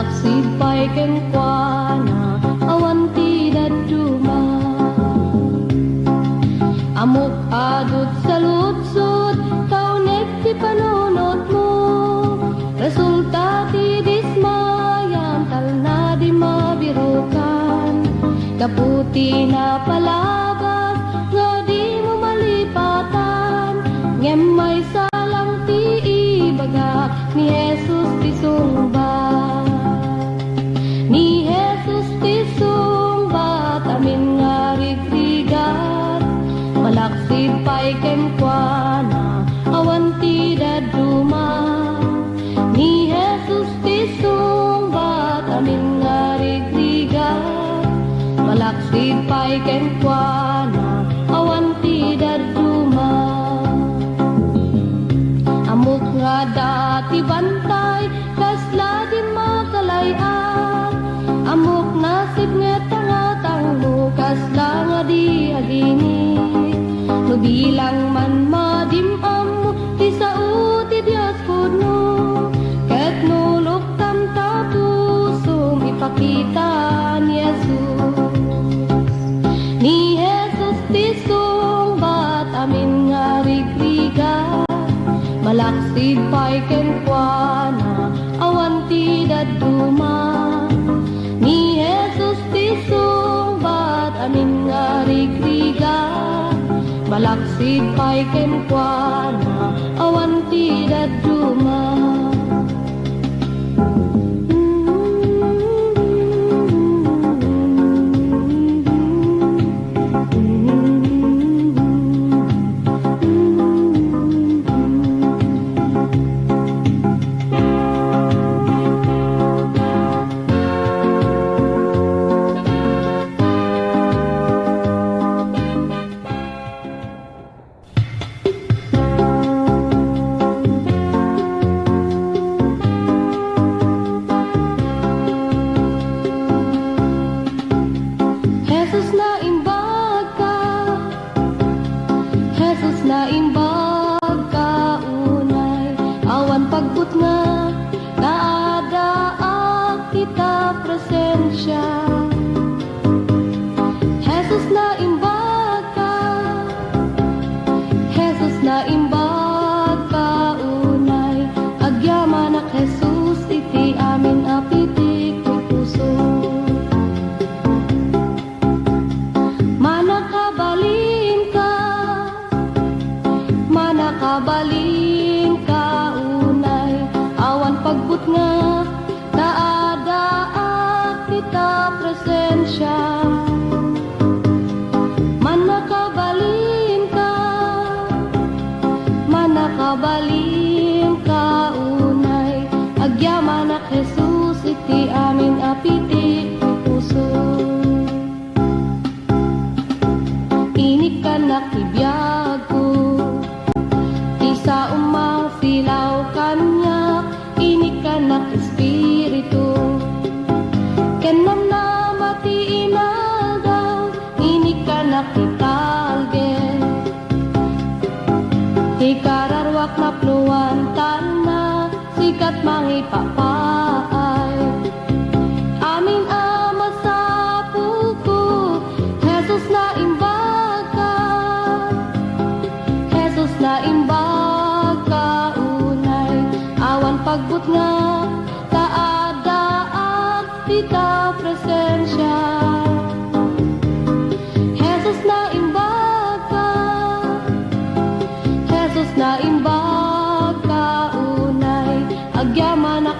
malaksid pa'y kenkwana, awan ti daduma. Amok adot sa lutsod, kaunet ti panunot mo. Resulta ti dismayan, tal na di mabirukan. Kaputi na palabas, nga di mo malipatan. Ngem may salang ti ibaga, ni Jesus ti sungbat. Ni Jesus ti sungbat, amin nga rigrigat. Malaksid pa'y kenkwana, awan ti daduma. Ni Jesus ti sungbat, amin nga rigrigat. Malaksid pa'y kenkwana, awan ti daduma. Amok nga dati bantay, kasla di makalayan. Amok nasib nga tangatang mo, kasla nga di aginit. No bilang man madimam mo, ti sao ti Diyos kuno. Ket nulok tam tapusum, ipakita ni Jesus. Ni Jesus ti sungbat, amin nga rigrigat. Malaksid pa'y kenkwana, awan ti daduma. Ni Jesus ti sungbat, amin nga rigrigat. Malaksid pa'y kenkwana, awan ti daduma.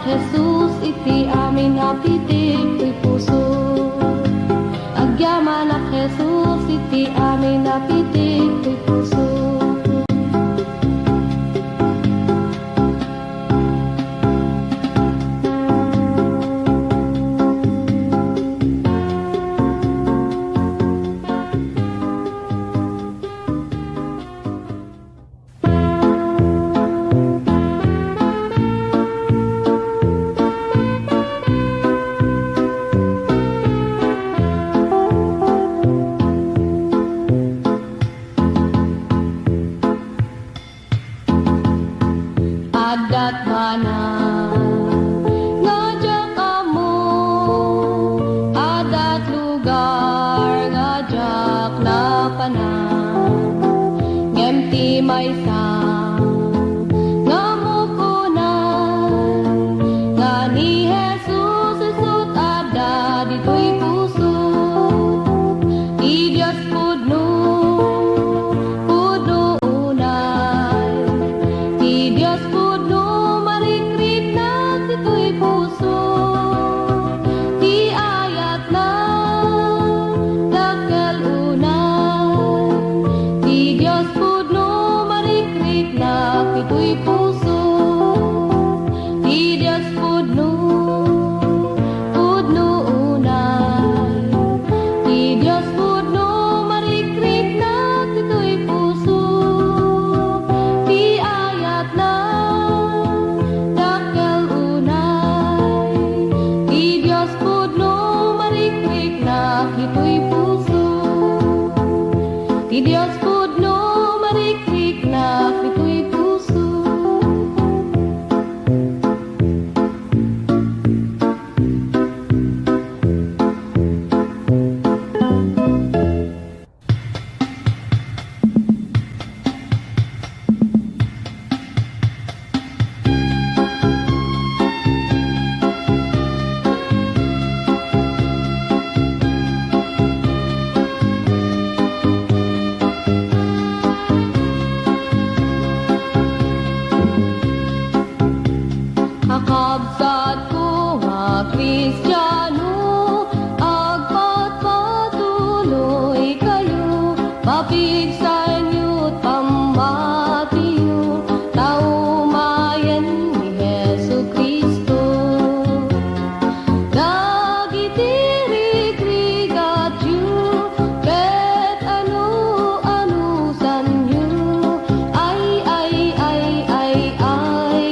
Jesus iti amin apitik ko'y puso. Agyaman ak Jesus iti amin apitik ko'y puso. Adat mana ngajak kamu Diyos pudno marikrik na dito'y puso. Ti ayat na dakkel unay. Ti Diyos pudno marikrik na dito'y puso. Ti Diyos pudno unay. Ti Diyos pudno marikrik na dito'y puso. Ti ayat na dakkel unay. Ti Diyos pudno marikrik na dito'y puso. Ti Diyos pudno marikrik na dito'y puso. Kakabsat ko nga Kristiyano, agpatpatuloy kayo, papig sa inyo't pamatiyo, taumayan ni Jesu Kristo. Dagitiri-krigat yu, ket anu sanyo, ay,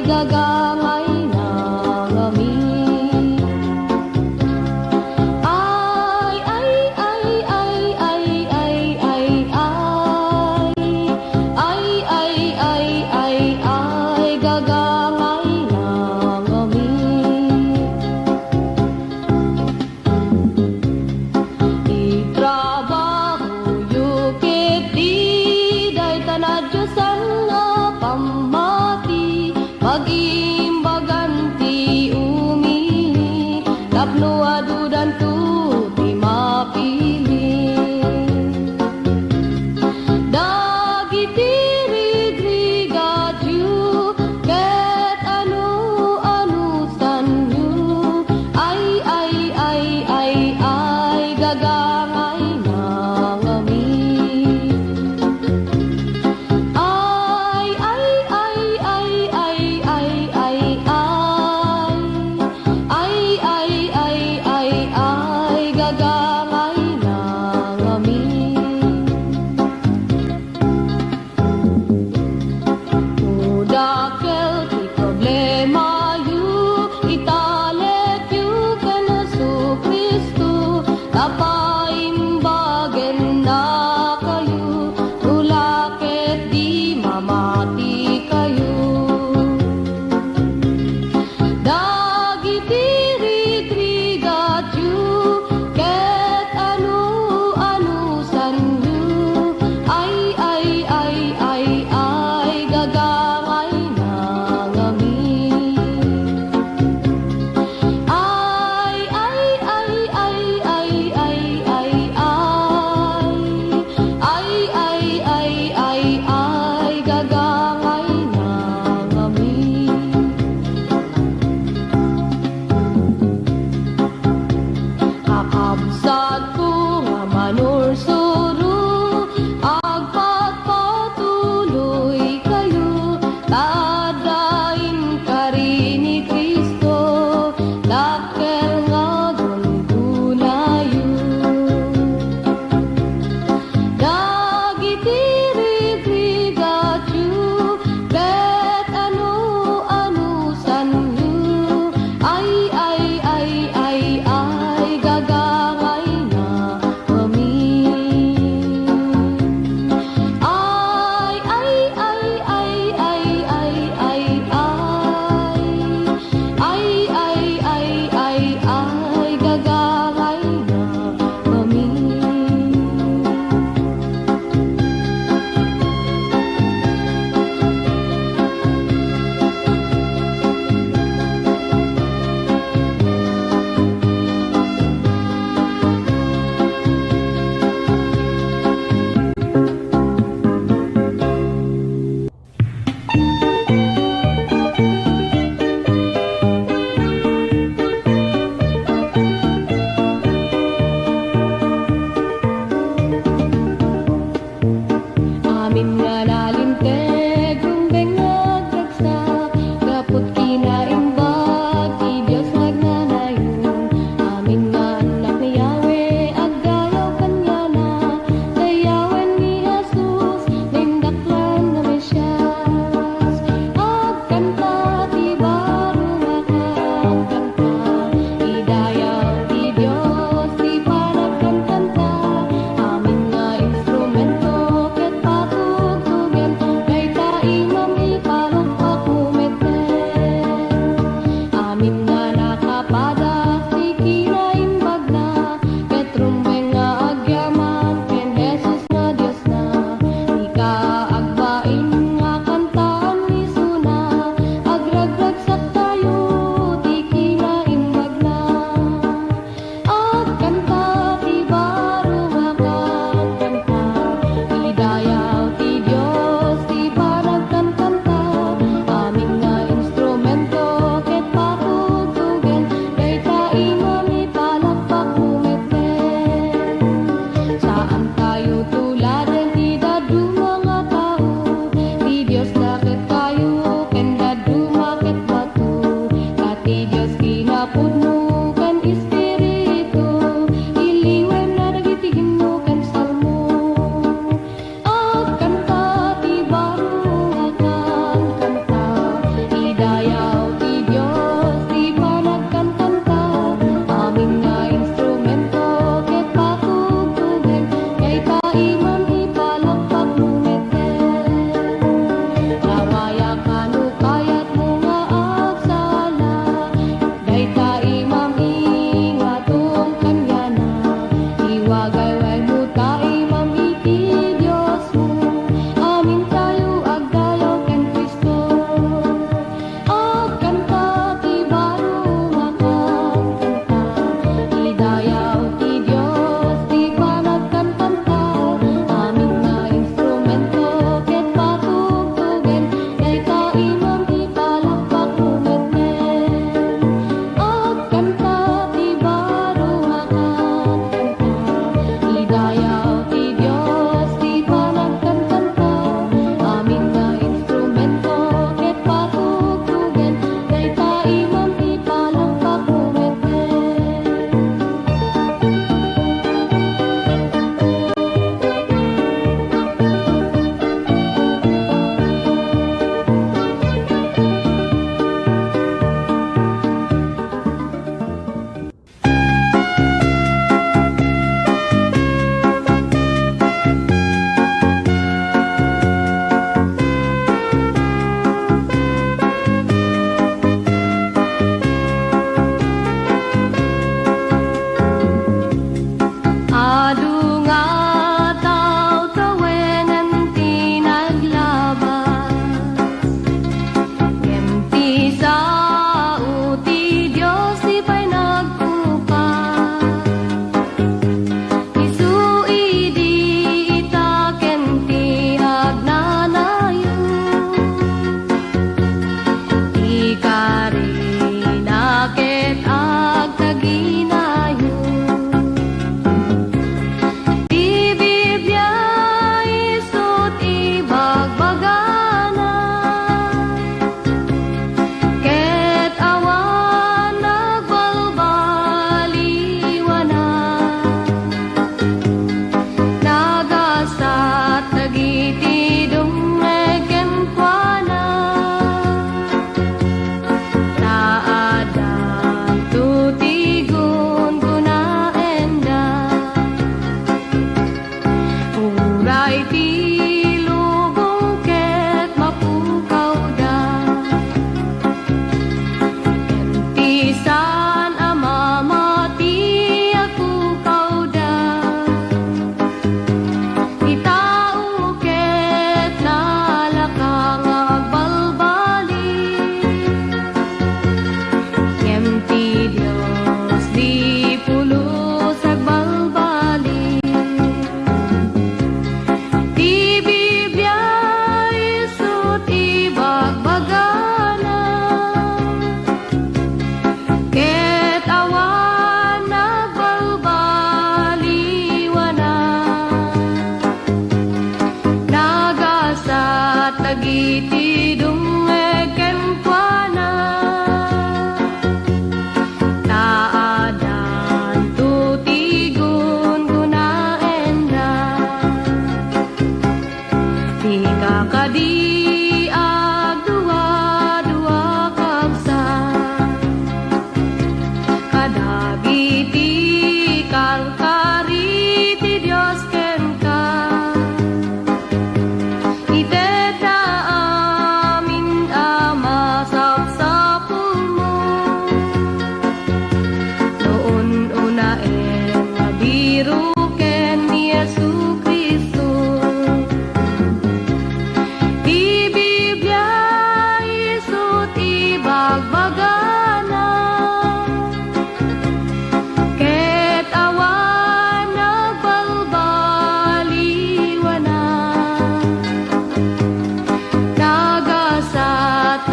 gagangay Pag-imbaganti umili, tapno adudan tu ti mapili. Dagitiri-krigat yu, ket anu sanyo, ay, gagangay nangami. Ay,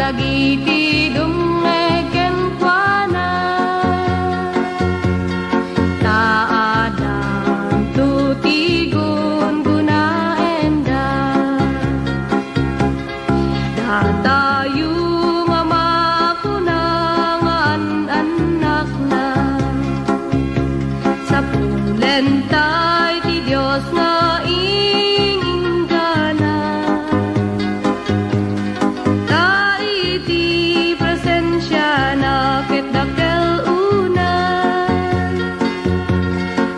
dagiti dumegen kuana taadang tutigun guna enda datayu mamakunangan anak na sa pulentay ti Diyos nga ingingana taiti presensya na kitdakel una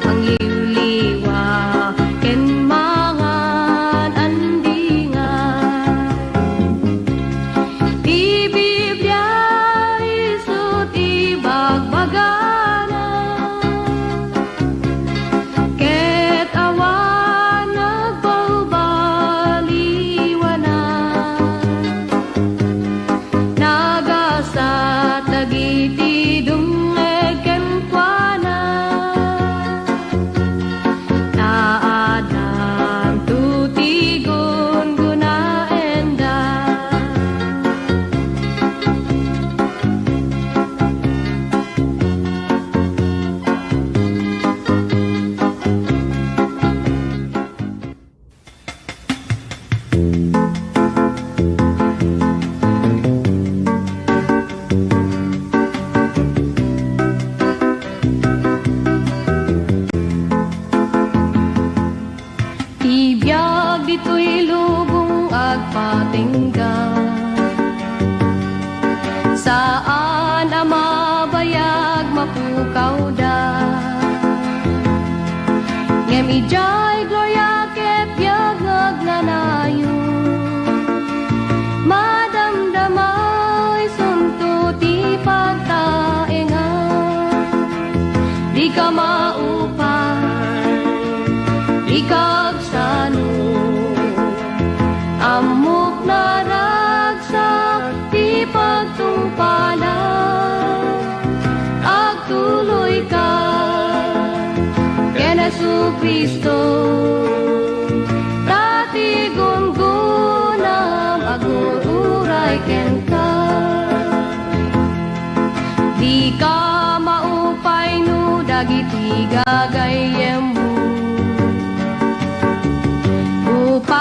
ang liwliwa ken mangan andingan ti Biblia isu ti bagbagana ket awan nagbalbaliwanan nagasat dagiti dumegen kuana taadan tutigon guna enda Ibiyag dito'y lubong agpatingga saan ang mabayag mapukaw da ngem ijay gloria ket biyag nagnanayo madamdamay sunto ti pagtaengan di ka maupay di kagsano amok na ragsak di pagtungpalan agtuloy ka ken Jesucristo dati gungunam agururay ken ka di ka maupay no dagiti gagayem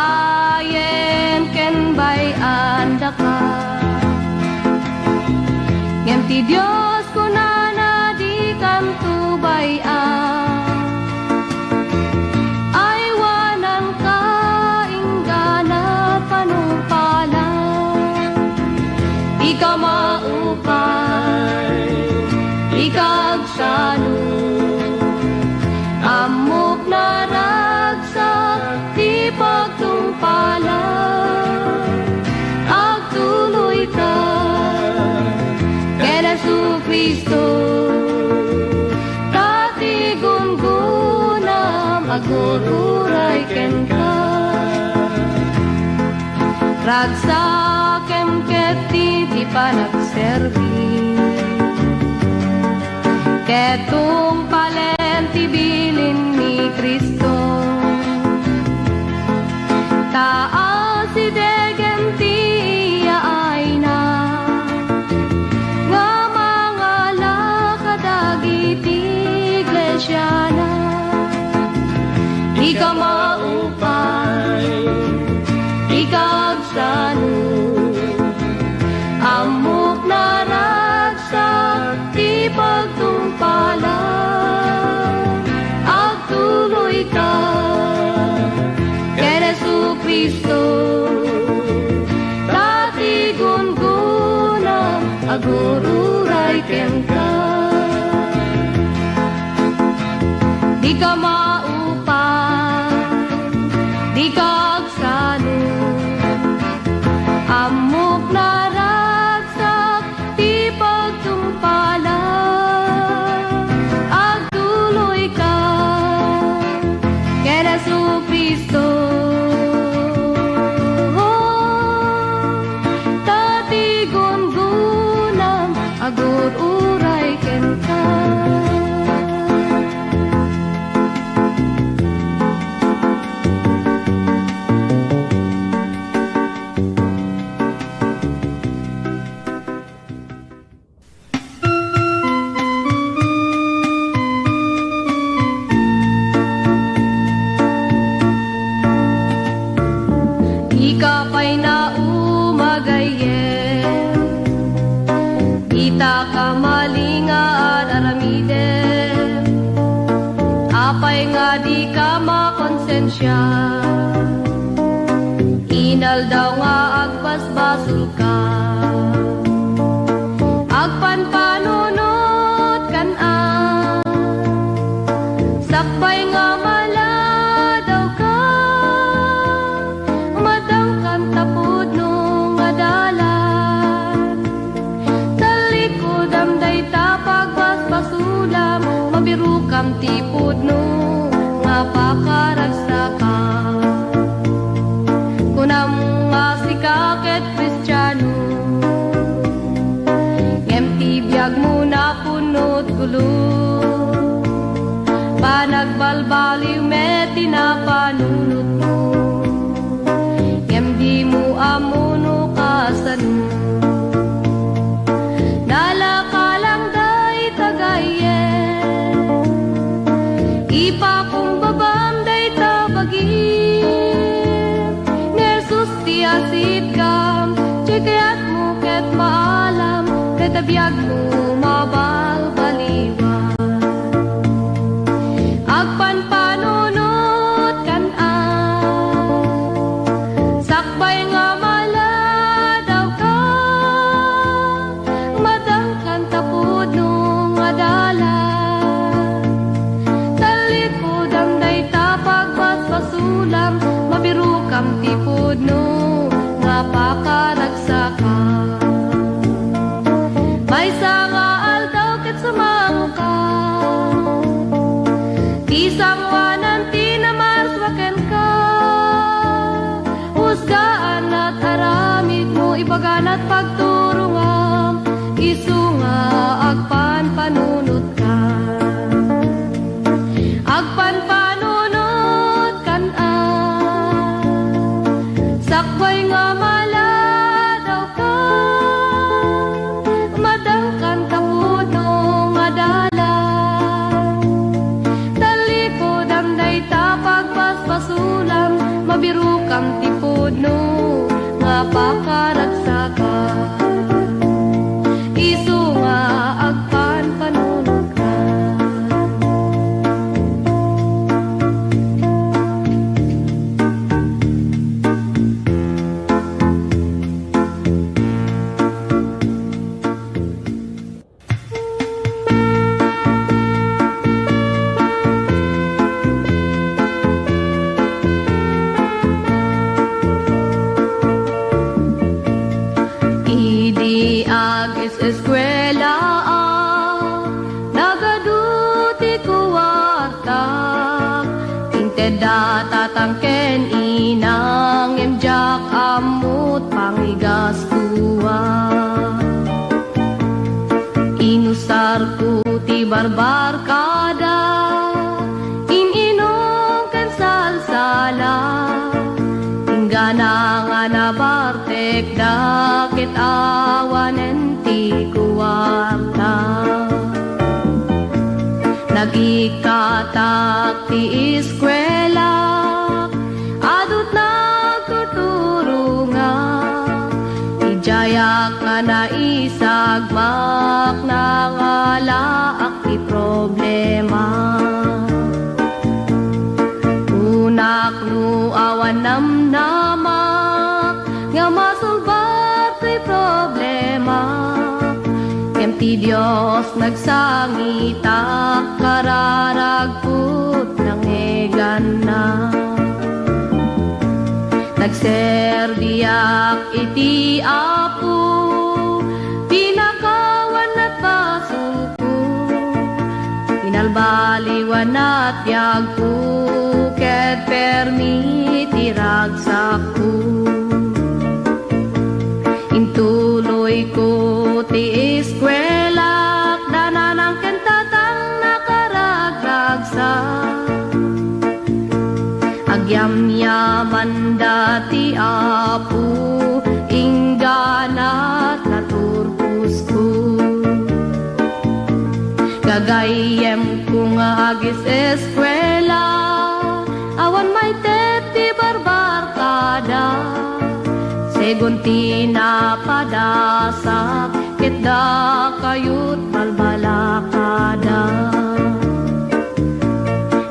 upayen ken bayan daka ngem ti Dios kunana di kantu bayan ay wanan ka inggana panumpalan di ka maupay di kagsano amok na ragsak di pagtungpalan agtuloy ka ken Jesucristo dati gungunam agururay ken ka ragsakem ket di panagserbi ketong palenti bilin ni Kristo taas si degenti ay na nga mga lakadagiti iglesia na di ka maupay di kagsano amok na ragsak di pagtungpalan agtuloy ka ken Jesucristo dati gungunam agururay ken ka di ka maupay di kagsano amok na ragsak di pagtungpalan agtuloy ka ken Jesucristo dati gungunam agururay ken ka Kada biyag mo mabalbaliwan. Agpan panunot kan sakbay nga maladaw ka, madangkan tapod no nga dala. Talikod ang day tapag pasulam, mabiru kam tipod no nga pakaragsakan. May nga aldaw ket sumamo ka, isang wanan tinamarswaken ka. Husgaan at aramid mo ibagan at pagturungam, isu nga agpan panunot ka. Agpan panunot kan sakbay nga maladaw ka, madangkan tapod no nga dala. Talikod ang day tapag paspasulam, mabiru kam tipod no nga pakaragsakan. Isu nga agpan panunot ka. Idi agis eskwela nagaduti kuwarta, tinted data tangken inang emjak amut pangigas kuwa. Inusar ku ti barbar kada, ininom kan salsala. Tinggana nga nabartek dakit awanen ti kuwarta. Nagikatak ti eskwela, adut nagtuturunga. Ijayak nga naisagmak na ngalaak ti problema. Unak nu awan namnamak, nga masulbar ti problema. Kem ti Diyos nagsangitak, kararagput ng egan na. Nagserdiak iti apo, pinakawan at basuko. Pinalbaliwan at yagpo, ket permiti ragsaku. Intuloy ko ti eskwela, dananang kentatang nakaragagsak. Agyam-yaman dati apo, ingganat naturpus ko. Gagayem ko nga agis eskwela, awan may teti barbar kada. Segunti na padasak, kitda kayut balbalakada.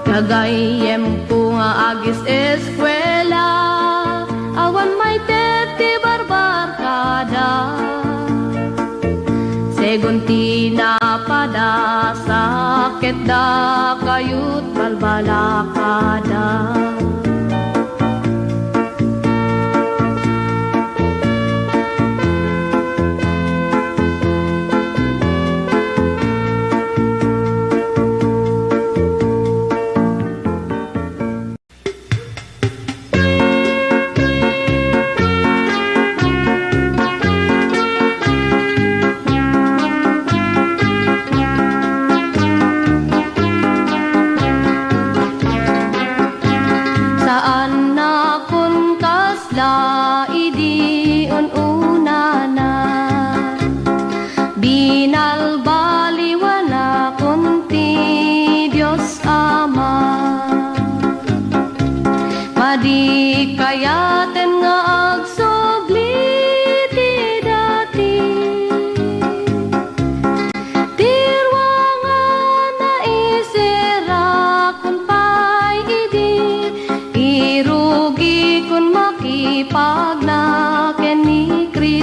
Gagayem ko nga agis eskwela, awan may teti barbar kada. Segunti na padasak, kitda kayut balbalakada.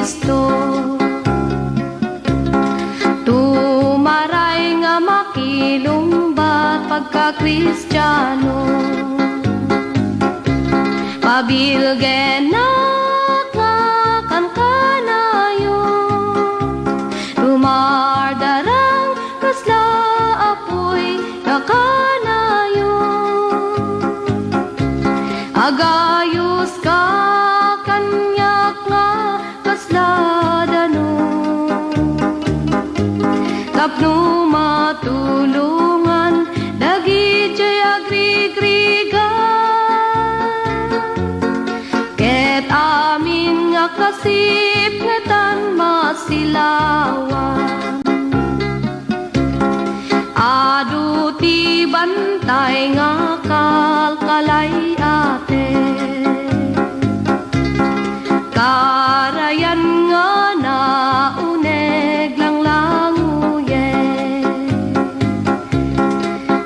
Kristo. Tumaray nga makilumbat pagka-Kristiyano. Pabilgen na nga kan kanayo, tumardarang kasla apoy na kanayo. Agayos ka kanyak nga kasla dano, tapno matulungan dagi jay agrigrigan. Ket amin nga kasip ngetan masilawan, adu ti bantay nga kalkalay ate. Karayan nga nauneg lang languye,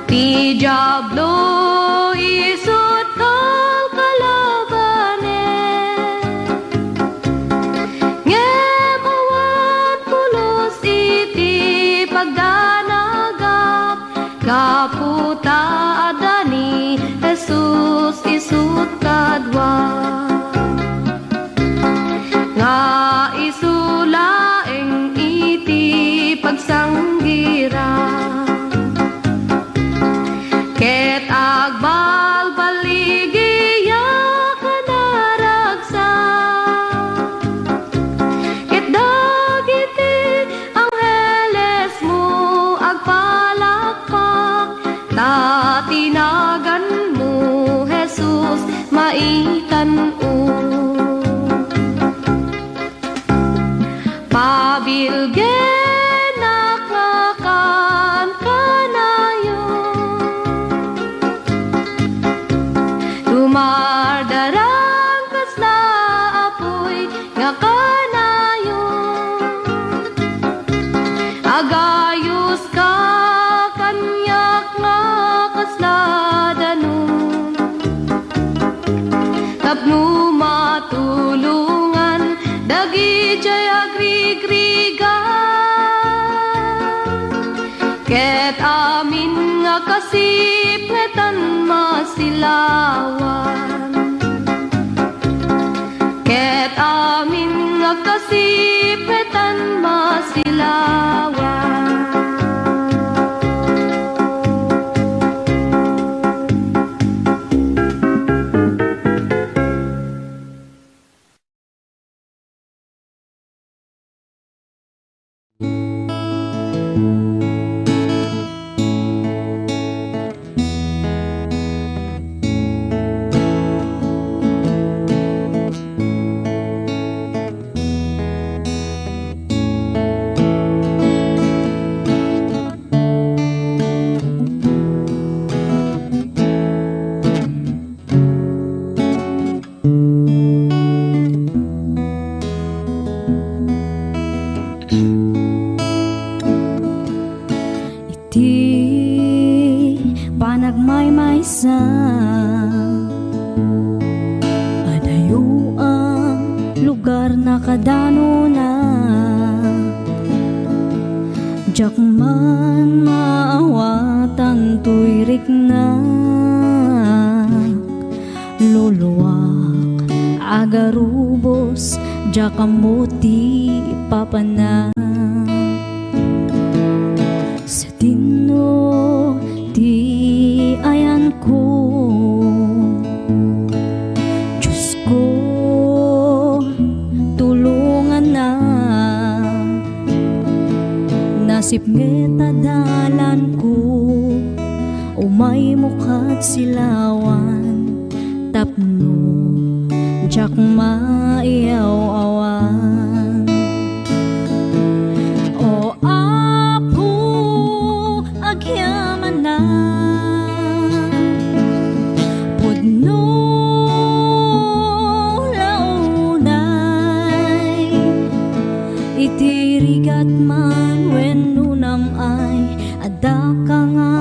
ti Diablo isut kalkalabane. Ngem awan pulos iti pagdanagap, kaputa adani Jesus isut kadwa. Nga isulaeng iti pagsanggira, ket agbalbaligiya kanaragsa. Ket dagiti angheles mo agpalakpak, ta tinagan mo Jesus maitan-o. Pabilgen nga kan kanayo, tumardarang kasla apoy nga kanayo. Agayos ka kanyak nga kasla danon, tapno matulungan dagi jay agrigrigan. Ket amin nga kasip ngetan masilawan, ket amin nga kasip ngetan masilawan. Panagmaymaysa adayo ang lugar na kadano na, jak man maawatan tuirik na luluwak agarubos, jak amuti papana. Sa tino di ayan ko, Diyos ko tulungan na. Nasip ngeta dalan ko, umay mukat silawan, tapno jak maiaw-awan. O apo agyaman na, pudno launay, itirigat man wenno nam ay adda ka nga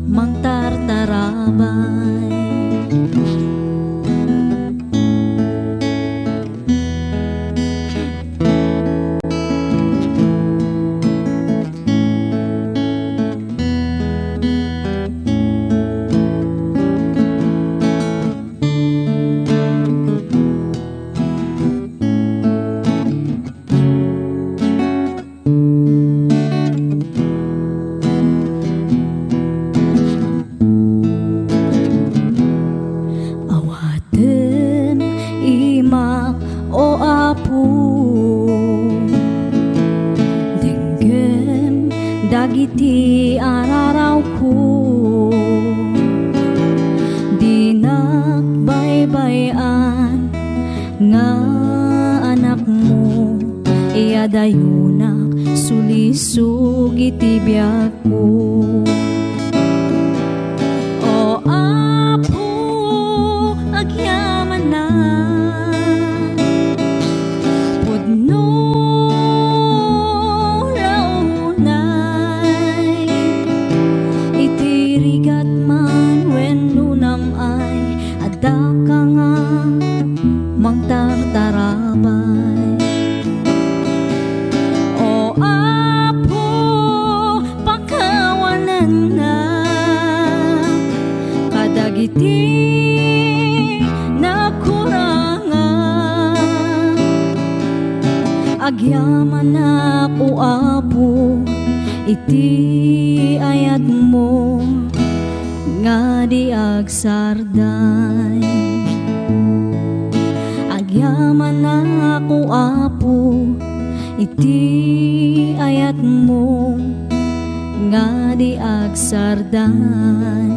mangtartarabay. kadagiti araraw ko, di nakbaybayan nga anak mo, iadayunak sulisog iti biyak ko. O Apo, agyaman na pudno raunay, itirigat man wenno namay, adda ka nga mangtartarabay. O Apo, pakawanan na kadagiti nakurangan, agyaman ako Apo, iti ayat mo nga di agsarday. Agyaman ako Apo, iti ayat mo nga di agsarday.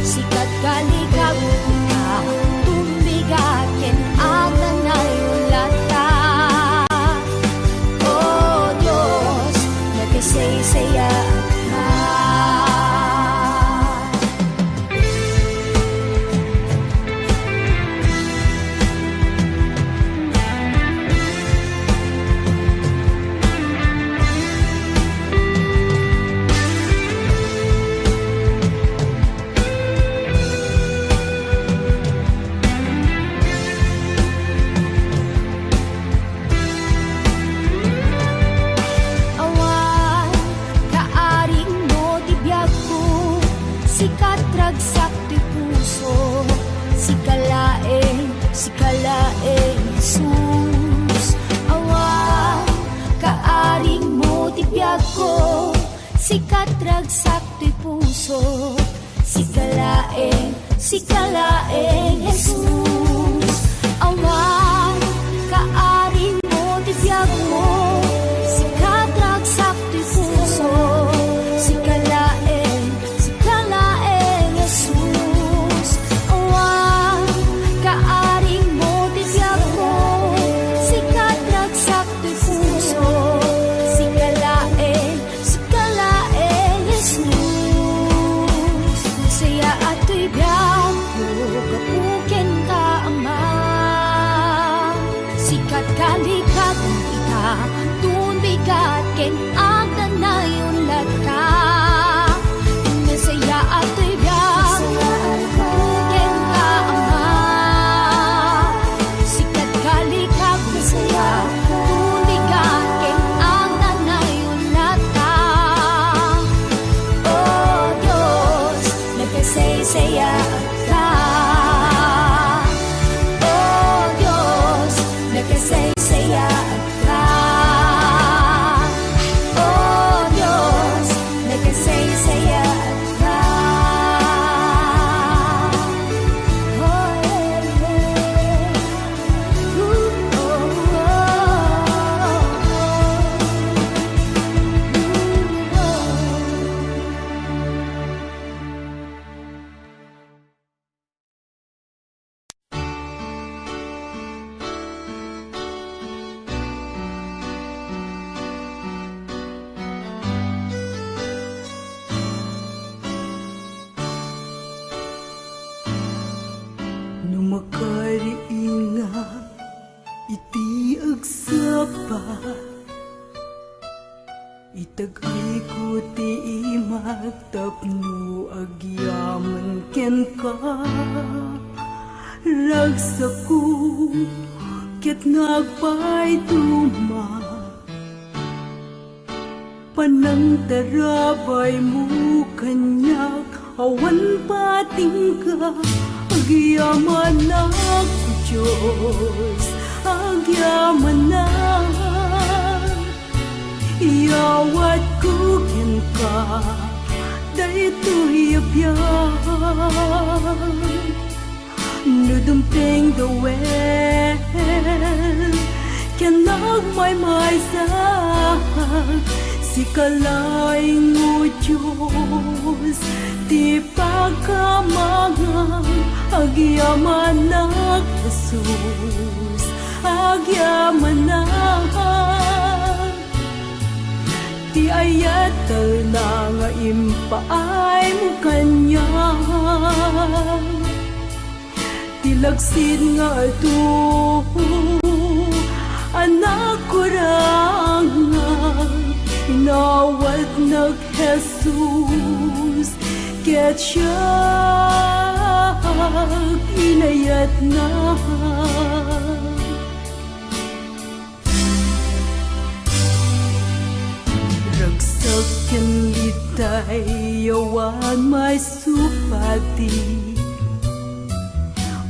Sikat kaligab ka, tumigakin ang nanay sikat ragsak ti puso, si kalaeng Jesus. Awan, kaaring mo ti biyag mo, sikat ragsak ti puso, si kalaeng Jesus. Awan, kaaring mo ti biyag mo, sikat ragsak ti puso, si kalaeng Jesus. Saya ato'y biyag ko, kapukin ka ama, sikat kalikag ang ita, dun bigat ken agdanayon lagka. Saya ato'y biyag ko, kapukin ka ama, sikat kalikag ang ita, dun bigat ken agdanayon lagka. Oh Diyos, nagkasay-saya ka. Oh Diyos, nagkasay-saya ka. Oh Diyos, nagkasay-saya ka. Oh, Numakariinga iti agsapa, itagay ko ti imagtapno agyaman ken ka. Ragsaku ket nagpay tuma, panangtarabay mo kanyak awan pating ka. Agyaman ako Diyos, agyaman na, iyawat ko ken ka, daytoy abyan. Nudumping the well, ken nagmaymaysa, si kalaing mo Diyos, di pagkamangang agyaman na Jesus, agyaman na. Ti ayatal na nga impaay mo kanya, ti lagsid nga ito, anak ko rangang inawat nag Jesus, ket siya inayat na. Ragsak ken litay yawan may supati,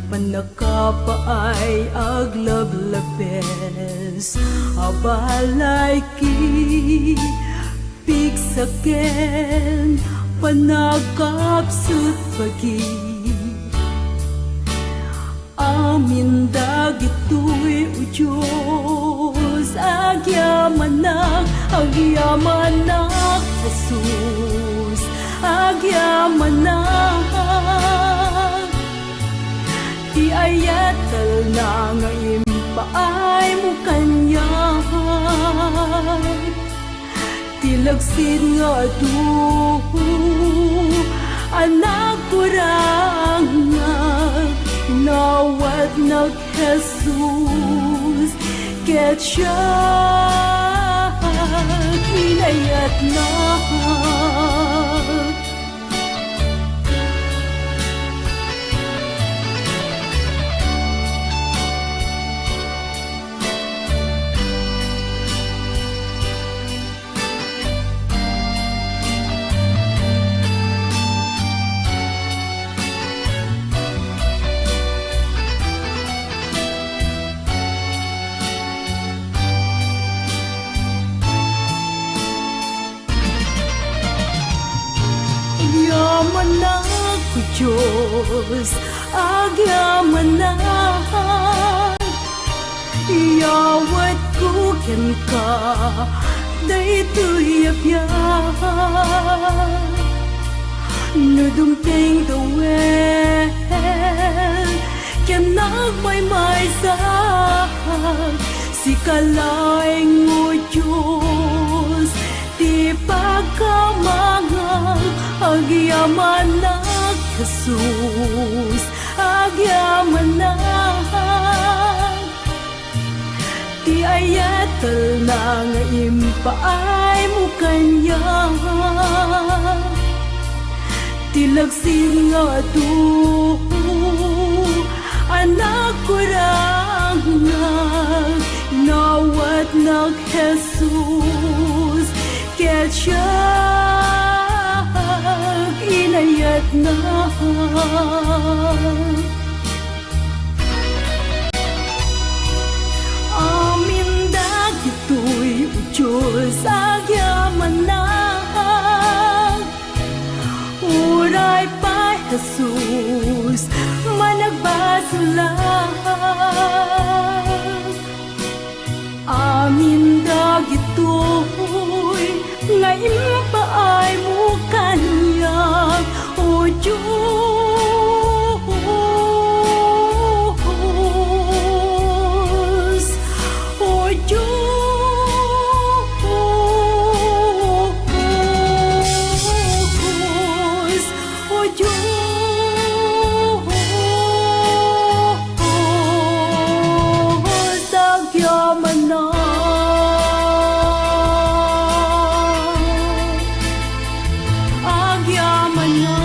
panakapaay aglablabes, abalay ki piksaken, panagkapsut pagi. Amin dagitoy o Diyos, agyaman Jesus, agyaman na. Ti ayatal na nga impaay mo kanya, ti lagsid nga ito, anak ko rangang nawat nag Jesus, ket siya inayat na. Diyos agyamanan. Yawat ko ken ka daytoy apyan. Nudumting tawel ken nagmaymay sa si kalaing o Diyos ti pagkamangang agyaman na Jesus agyaman na ti ayatal na nga impaay mo kanya ti lagsin nga tu anak ko rangang nawat ng Jesus ket siyag inayat na amin dagitoy o Diyos agyaman na uray pa Jesus managbasulang amin dagitoy nga impaay mo kanya o Diyos o Diyos o Diyos agyaman na agyaman na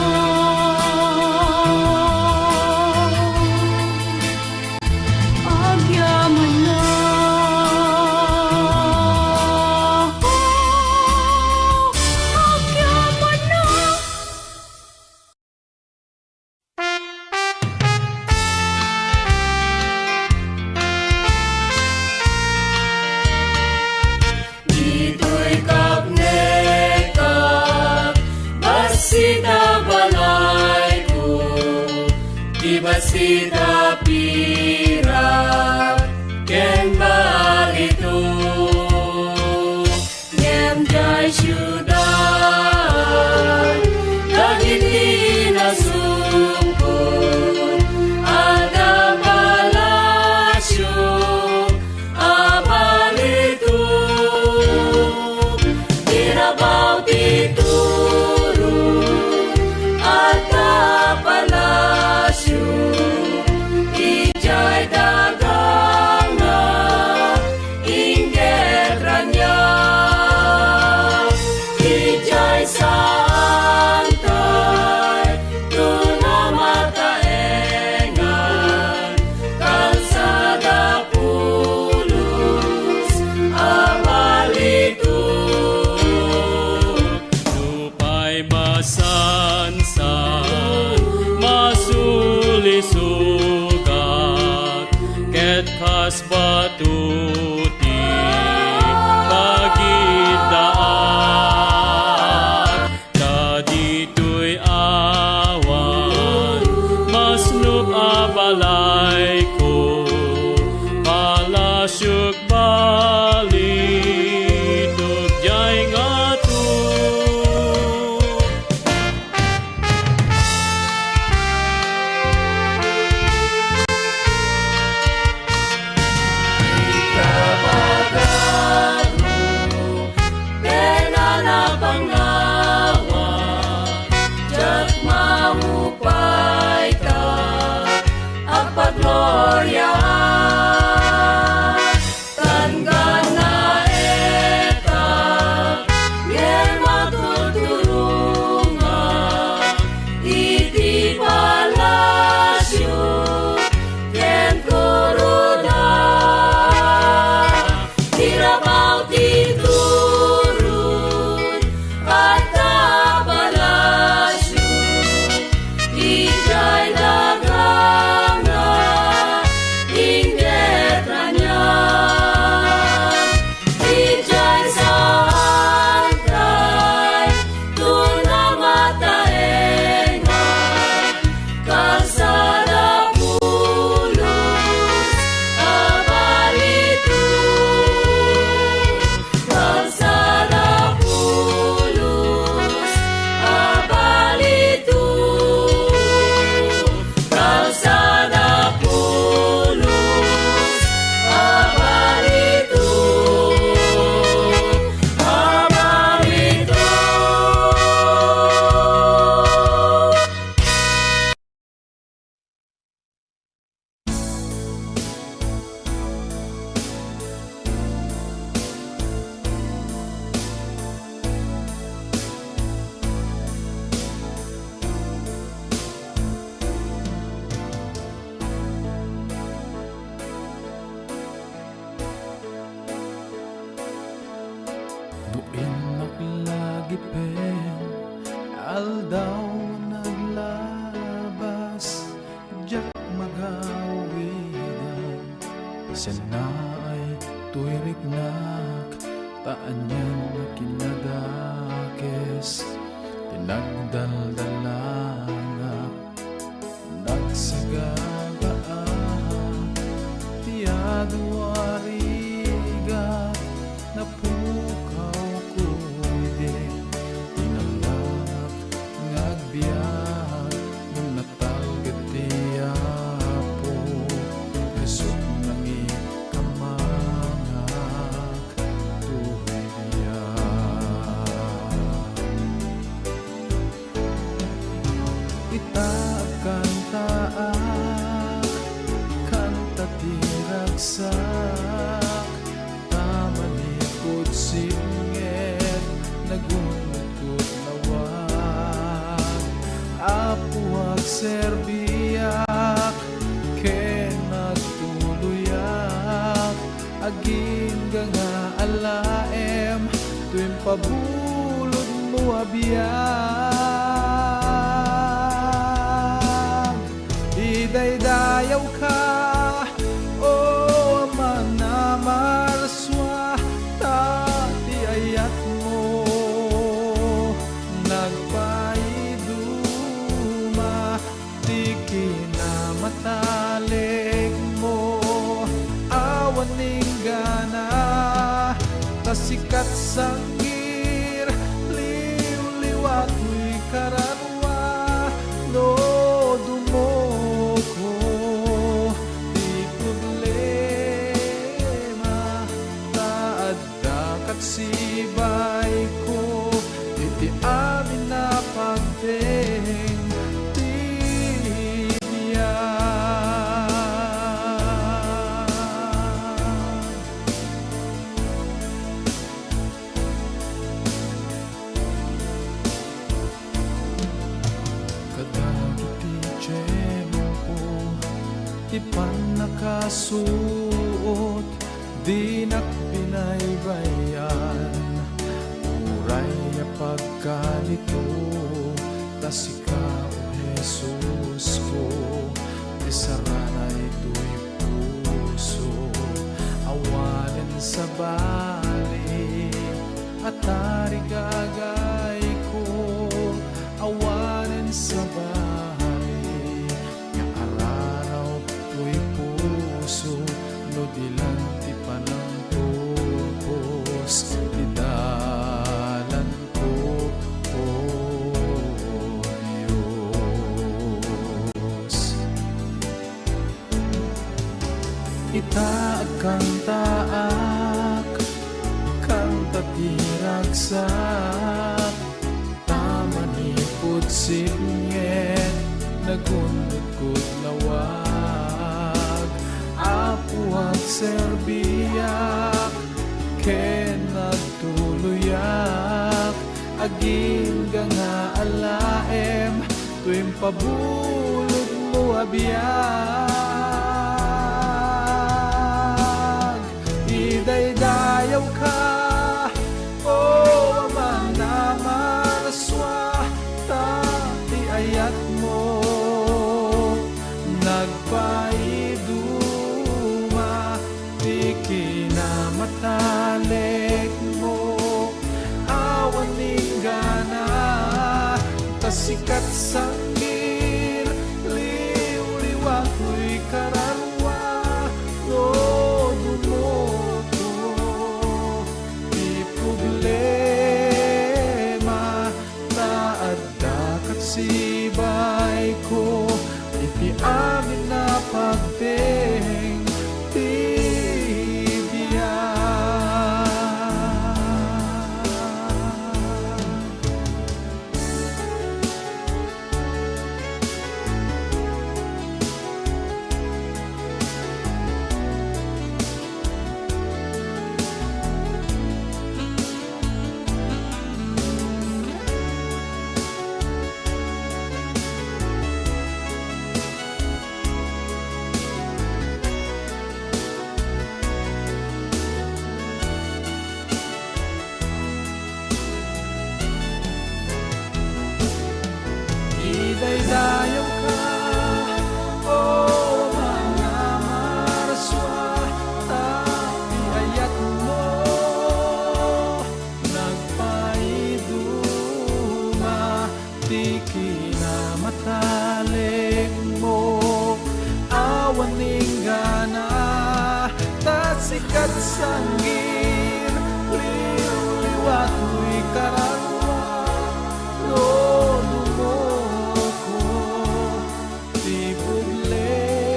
agyaman na agyaman na. Dito'y kapneka, basita balay ko, di basita pira, ken barito. Ngem jay syudad, dagiti nasungkot, ada palasyo, abalito. Tirabaw tituro at kapalasyo, ijay dagang na inggetra niya. nagipen aldaw naglabas jak magawidan siya na ay tuiriknak taan niyan nakinadakes tinagdaldalanak nagsagagaan tiyaduarigat napukaw kuwide tinalak ngagbiag nung natalget tiyapo isog nangi kamangak tuhay ita kantaak kanta tiragsak tamanikod singet nagunukot lawag apuag serbiyak ken nagtuluyak agin nga alaem tuwing pabulod mo abiyag idaydayaw ka o manamarswa tati ayat mo nagpaiduma di kinamatalik mo awaning gana tasikat sanggir liw-liwat mo'y karanwa no dumoko di problema taadda katsibay ko iti amin na pagdeng ipan nakasuot di nakpinaybayan uray pagkalito tasika o Jesus ko isaranay ito'y puso awanin sa bali at tarigagay ko awanin sa bali nga araraw to'y puso no dilanti pa ng tubos didalan ko o Diyos itaag kang taak kanta tiragsak tamanipod singet nagundod lawag apuag serbiyak ken nagtuluyak aging nga alaem tuwing pabulod mo abiyag idaydayaw ka o manamarswa tati ayat mo nagpaiduma di kinamatalik mo awaning gana tasikat sanggir liw-liwat mo'y kararwa no dumoto di problema taadda katsibay ko iti amin na pagdeng tibiyag daydayaw ka, o mga marswa, tapi ayat mo, nagpaiduma, di kinamatalik mo, awaning gana, tasikat sanggin, liwat mo'y karangwa, no lumoko, di problema,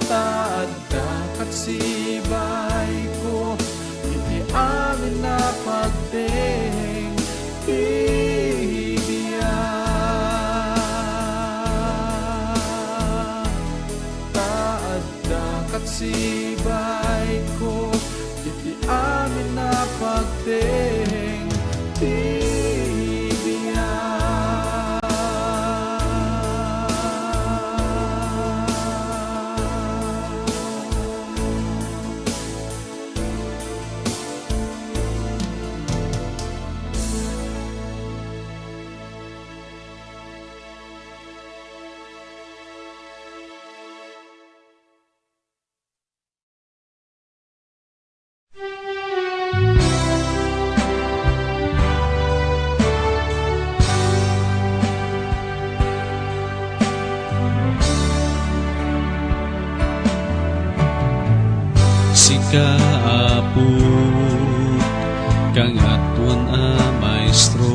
taad dakat sibay ko, iti amin na pagdeng, bibiyang. Taad dakat sibay ko, iti amin na pagdeng, Kaapot kang atuan a maestro,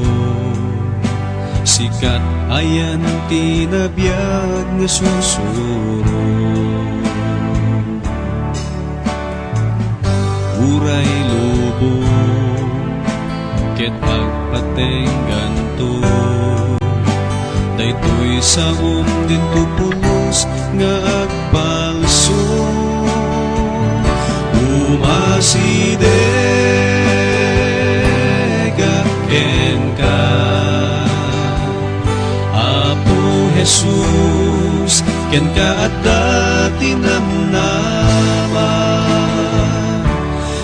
sikat ayan tinabiyag nga susuro, uray lobo ket pagpatenggan to, daytoy sa dito pulos nga agbalso, umasidega ken ka, Apo Jesus, ken ka at dati namnama,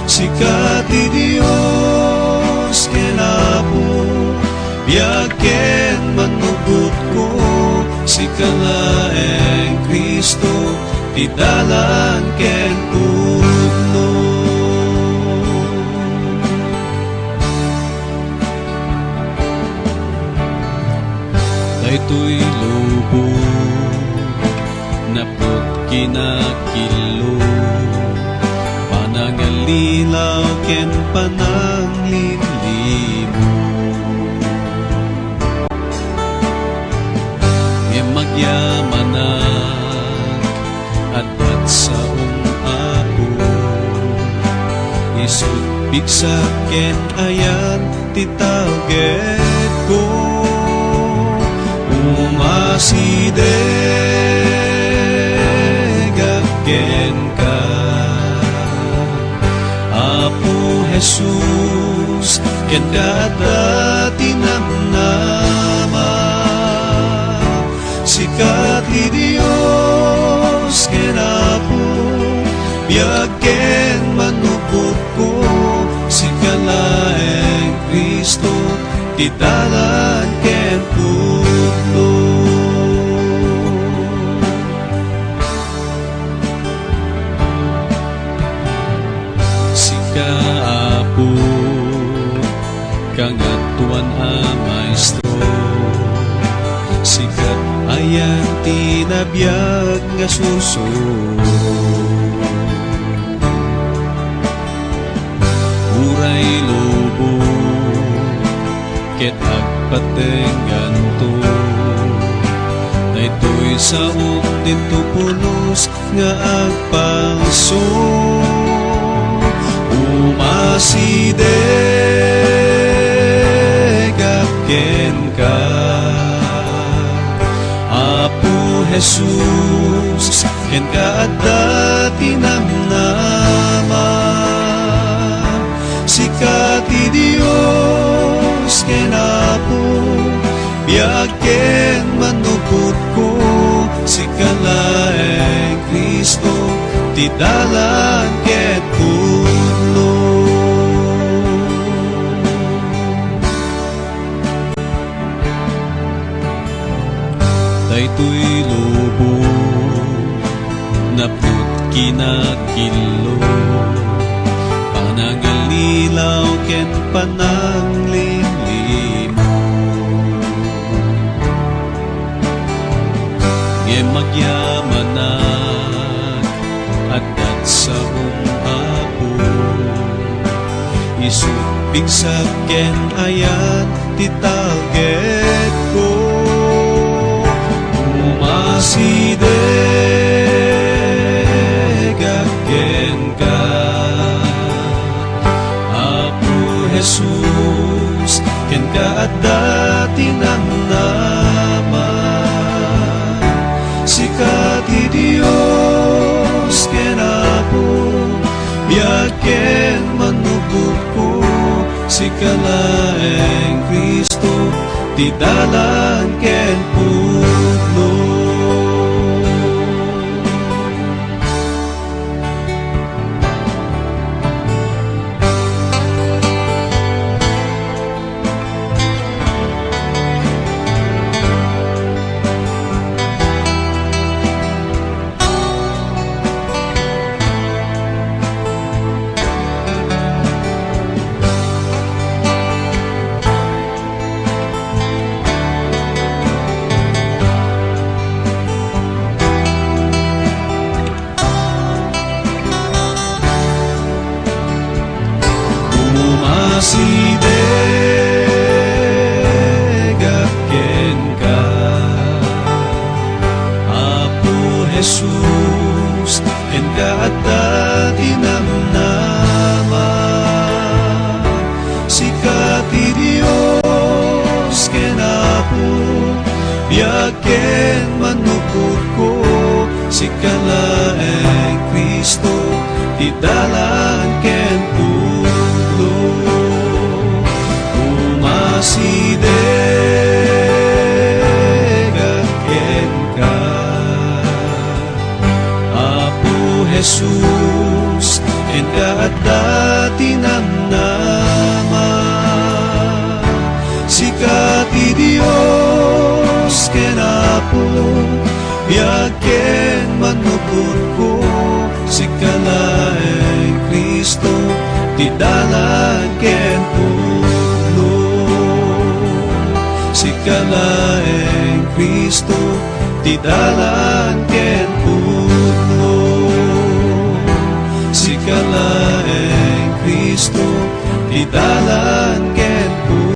sikat ti Dios ken Apo, biag ken manugot ko, sikalaeng Kristo, ti dalan ken pudno. Daytoy lobo napot kinakilo, panangalilaw ken pananglilimo, magyamanan at sa Apo, isut bigsak ken ayan titawget ko, umasidega ken ka, Apo Jesus, ken dati namnama, sikat ti Dios ken Apo, biag ken manupot ko, sikalaeng Kristo, ti dalan ken pudno. Sika Apo kang atuan a maestro, sikat ayan tinabiyag nga susuro, uray lobo ket agpatenggan to, daytoy sa dito pulos nga agpalso, umasidega ken ka, Apo Jesus, ken ka dati namnama, sikat ti Dios ken Apo, biag ken manupot ko, sikalaeng Kristo, ti dalan ket pudno. daytoy lubong napnut kinakilo panagalilaw ken pananglilimo nge magyamanan at sa apo isupig sa ken ayan titalget ko umasideg ken ka Apo Jesus ken ka at dati ng naman sikat ti Dios ken Apo biag ken manubok ko sikalaeng Kristo ti dalan ken putno umasideg ken ka Apo Jesus ken ka at dati ng naman sikat ti Dios ken Apo biag ken manupod ko sikalaeng Kristo ti dalan ken putno umasideg ken ka Apo Jesus ken ka at dati ng naman sikat ti Dios ken Apo biag ken manupod ko sikalaeng Kristo ti dalan ken putno sikalaeng Kristo ti dalan ken putno sikalaeng Kristo ti dalan ken putno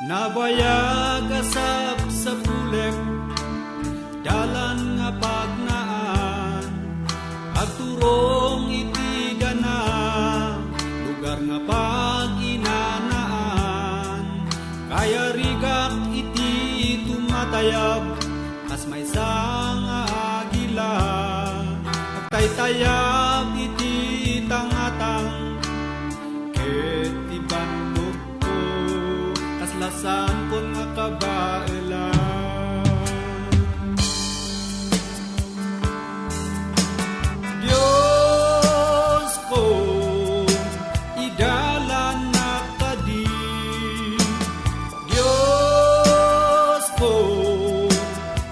Nabayag asap sa pulek dalan nga pagnaan agturong iti gana lugar nga paginanaan kaya rigak iti tumatayab as may nga agila agtaytayab iti tangatang ket ibandog lasan pun nga kabailan Diyos ko idalan na kadi Diyos ko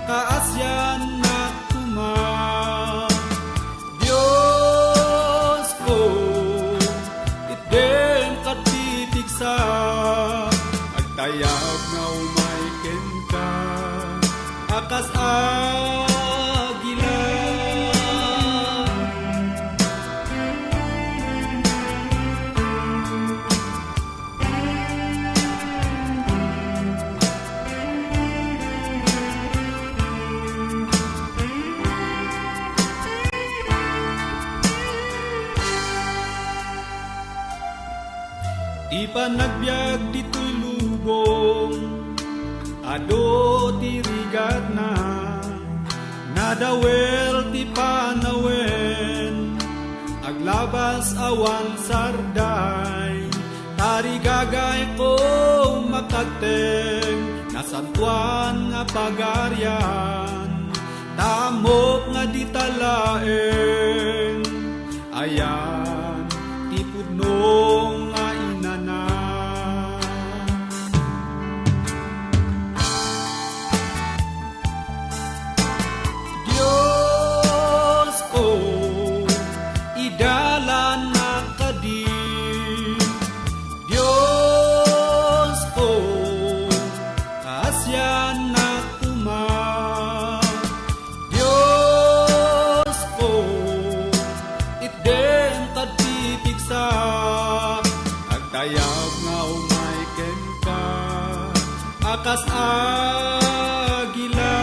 kaasyan na tuma Diyos ko iten katitiksa tayag nga umay ken Di panagbiag dito'y lubong, ado tirigat na, nadawel ti panawen, aglabas awan sarday, tarigagay ko makagteng, nasantuan nga pagaryan, tamok nga ditalaeng, ayan ti pudnong nga inana. Diyos ko, idalan na kadi. Diyos ko, asyan na tuma. Diyos ko, itden kadpipigsa, agtayag nga umay ken ka, akas agila.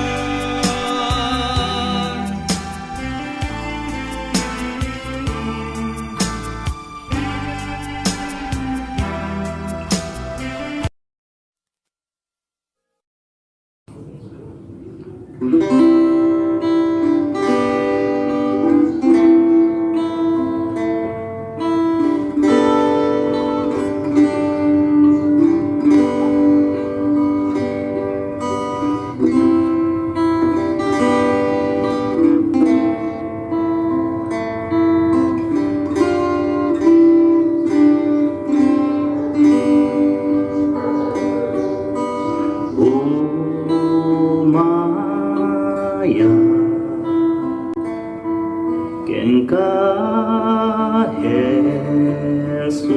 Maya ken ka Jesus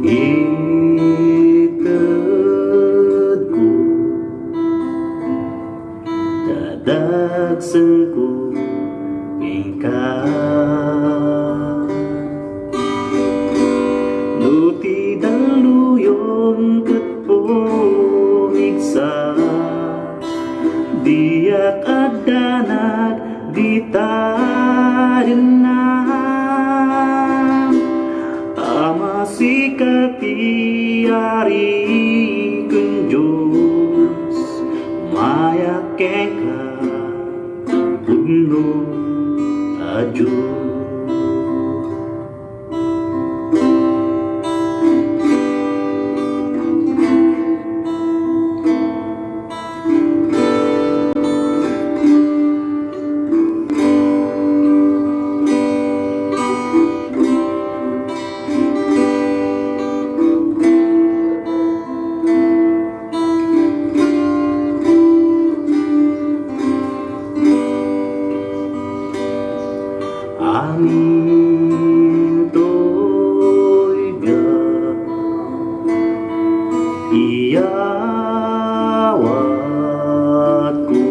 ited ko dadagsen ko ken ka nuti daluyon ket pumigsa diak adanak ditadenam amasikati ari kunjus maya keka pudno aju. Amin to'y biyak iyawat ko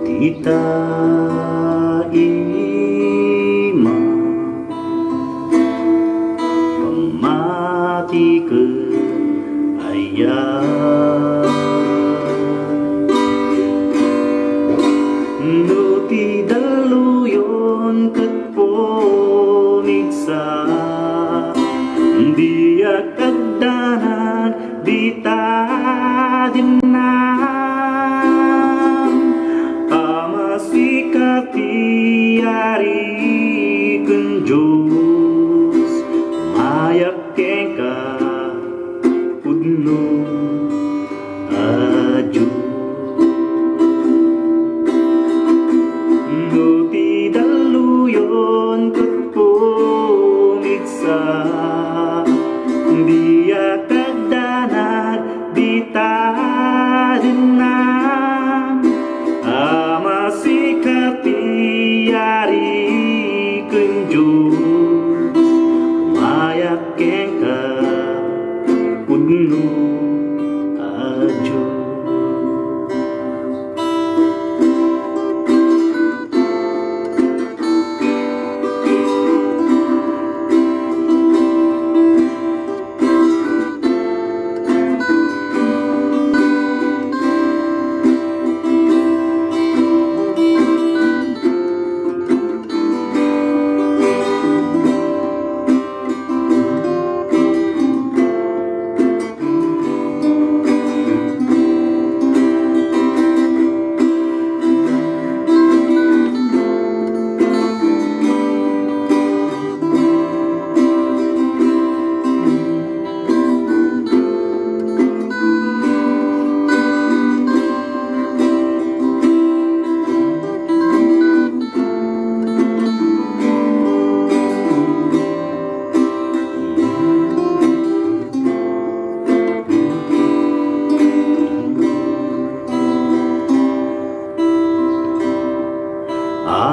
tita ima pamati ke ayah nuti daluyon ket pumigsa dia kadanan ditadenam amasikati ari kunjus mayak keka pudno aju. Nuti daluyon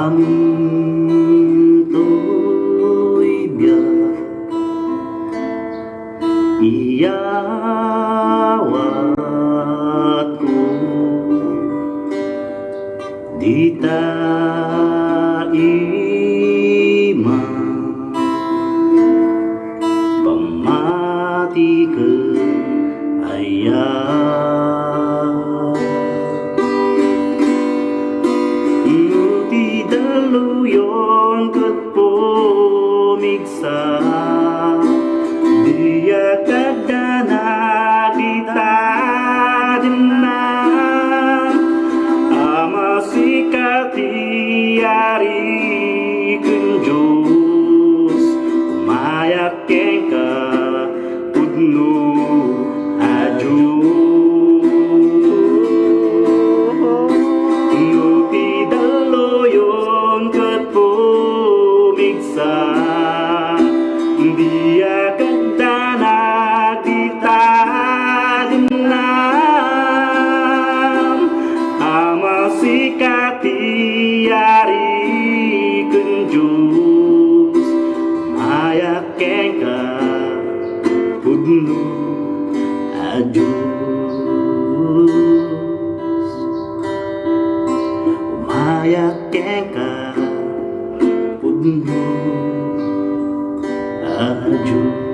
amin to'y biyak iyawat ko di taima pamati ke ayah Nuti daluyon ket pomiksa dia kadana ditadina amasikati ari kunjus mayak kengka pudnu aju Nuti daloyon ket pomiksa dia kadana ditadinam amasikati ari kunjus mayak kengka pudnu ajus mayak kengka pudnu ajus